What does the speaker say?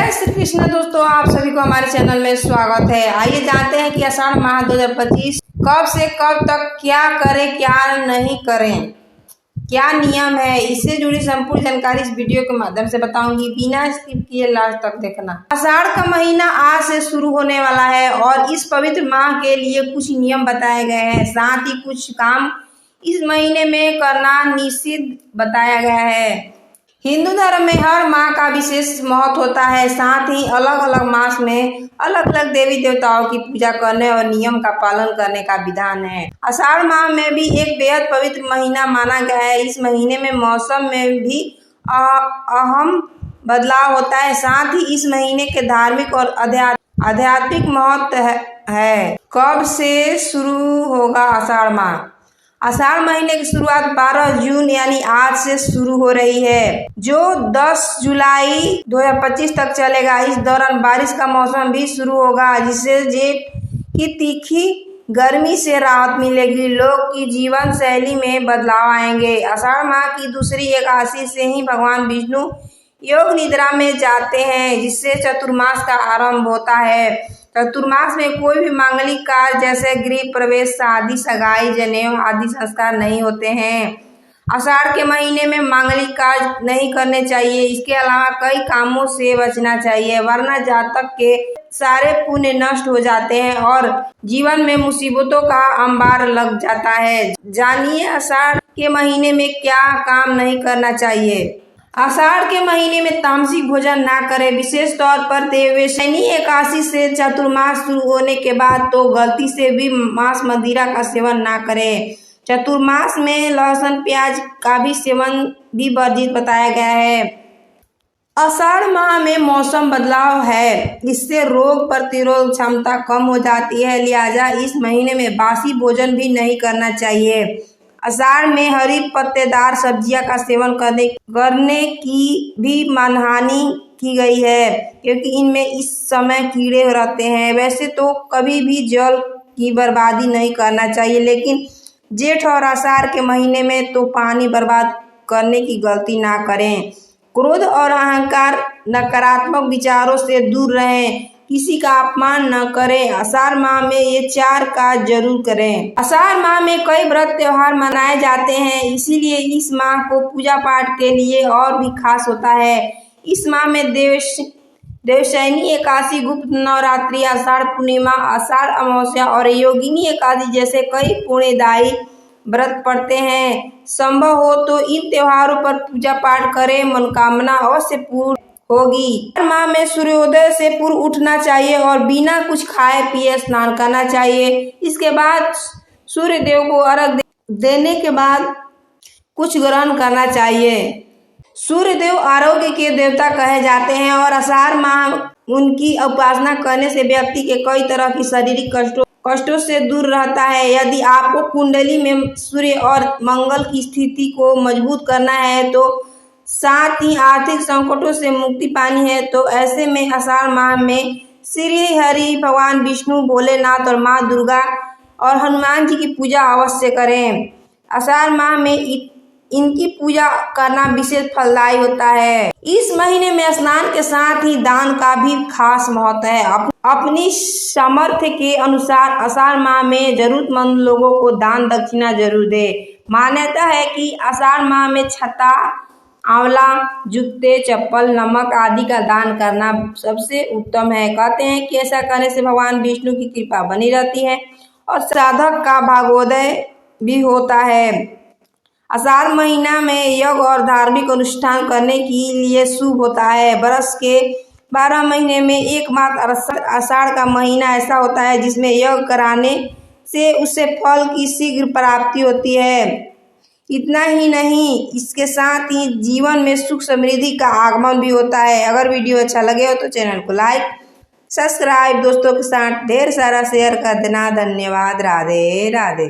जय श्री कृष्ण दोस्तों, आप सभी को हमारे चैनल में स्वागत है। आइए जानते हैं कि आषाढ़ माह 2025 कब से कब तक क्या करें क्या नहीं करें, क्या नियम है। इससे जुड़ी संपूर्ण जानकारी इस वीडियो के माध्यम से बताऊंगी, बिना स्किप किए लास्ट तक देखना। आषाढ़ का महीना आज से शुरू होने वाला है और इस पवित्र माह के लिए कुछ नियम बताए गए हैं। साथ ही कुछ काम इस महीने में करना निषिद्ध बताया गया है। हिंदू धर्म में हर माह का विशेष महत्व होता है। साथ ही अलग अलग मास में अलग अलग देवी देवताओं की पूजा करने और नियम का पालन करने का विधान है। आषाढ़ माह में भी एक बेहद पवित्र महीना माना गया है। इस महीने में मौसम में भी अहम बदलाव होता है। साथ ही इस महीने के धार्मिक और आध्यात्मिक महत्व है। कब से शुरू होगा आषाढ़ माह? आषाढ़ महीने की शुरुआत 12 जून यानी आज से शुरू हो रही है, जो 10 जुलाई 2025 तक चलेगा। इस दौरान बारिश का मौसम भी शुरू होगा, जिससे जेठ की तीखी गर्मी से राहत मिलेगी। लोग की जीवन शैली में बदलाव आएंगे। आषाढ़ माह की दूसरी एकादशी से ही भगवान विष्णु योग निद्रा में जाते हैं, जिससे चतुर्मास का आरंभ होता है। चतुर्मास में कोई भी मांगलिक कार्य जैसे गृह प्रवेश, शादी, सगाई, जनेऊ आदि संस्कार नहीं होते हैं। आषाढ़ के महीने में मांगलिक कार्य नहीं करने चाहिए। इसके अलावा कई कामों से बचना चाहिए, वरना जातक के सारे पुण्य नष्ट हो जाते हैं और जीवन में मुसीबतों का अंबार लग जाता है। जानिए आषाढ़ के महीने में क्या काम नहीं करना चाहिए। आषाढ़ के महीने में तामसिक भोजन ना करें, विशेष तौर पर देवशयनी एकादशी से चतुर्मास शुरू होने के बाद तो गलती से भी मांस मदिरा का सेवन ना करें। चतुर्मास में लहसुन प्याज का भी सेवन भी वर्जित बताया गया है। आषाढ़ माह में मौसम बदलाव है, इससे रोग प्रतिरोध क्षमता कम हो जाती है, लिहाजा इस महीने में बासी भोजन भी नहीं करना चाहिए। आषाढ़ में हरी पत्तेदार सब्जियां का सेवन करने की भी मानहानि की गई है, क्योंकि इनमें इस समय कीड़े रहते हैं। वैसे तो कभी भी जल की बर्बादी नहीं करना चाहिए, लेकिन जेठ और आषाढ़ के महीने में तो पानी बर्बाद करने की गलती ना करें। क्रोध और अहंकार, नकारात्मक विचारों से दूर रहें, किसी का अपमान न करें। आषाढ़ माह में ये 4 कार्य जरूर करें। आषाढ़ माह में कई व्रत त्योहार मनाए जाते हैं, इसीलिए इस माह को पूजा पाठ के लिए और भी खास होता है। इस माह में देवशयनी एकादशी, गुप्त नवरात्रि, आषाढ़ पूर्णिमा, आषाढ़ अमावस्या और योगिनी एकादशी जैसे कई पुण्यदायी व्रत पड़ते हैं। संभव हो तो इन त्योहारों पर पूजा पाठ करें, मनोकामना अवश्य पूर्ण होगी। हर माह में सूर्योदय से पूर्व उठना चाहिए और बिना कुछ खाए पिए स्नान करना चाहिए। इसके बाद सूर्य देव को अर्घ देने के बाद कुछ ग्रहण करना चाहिए। सूर्य देव आरोग्य के देवता कहे जाते हैं और आषाढ़ माह उनकी उपासना करने से व्यक्ति के कई तरह की शारीरिक कष्टों से दूर रहता है। यदि आपको कुंडली में सूर्य और मंगल की स्थिति को मजबूत करना है तो साथ ही आर्थिक संकटों से मुक्ति पानी है, तो ऐसे में आषाढ़ माह में श्री हरि, भगवान विष्णु, भोलेनाथ और माँ दुर्गा और हनुमान जी की पूजा अवश्य करें। आषाढ़ माह में इनकी पूजा करना विशेष फलदायी होता है। इस महीने में स्नान के साथ ही दान का भी खास महत्व है। अपनी सामर्थ्य के अनुसार आषाढ़ माह में जरूरतमंद लोगों को दान दक्षिणा जरूर दे। मान्यता है कि आषाढ़ माह में छत्ता, आंवला, जूते, चप्पल, नमक आदि का दान करना सबसे उत्तम है। कहते हैं कि ऐसा करने से भगवान विष्णु की कृपा बनी रहती है और साधक का भाग्योदय भी होता है। आषाढ़ महीना में यज्ञ और धार्मिक अनुष्ठान करने के लिए शुभ होता है। वर्ष के 12 महीने में एकमात्र आषाढ़ का महीना ऐसा होता है जिसमें यज्ञ कराने से उससे फल की शीघ्र प्राप्ति होती है। इतना ही नहीं, इसके साथ ही जीवन में सुख समृद्धि का आगमन भी होता है। अगर वीडियो अच्छा लगे हो तो चैनल को लाइक, सब्सक्राइब, दोस्तों के साथ ढेर सारा शेयर कर देना। धन्यवाद। राधे राधे।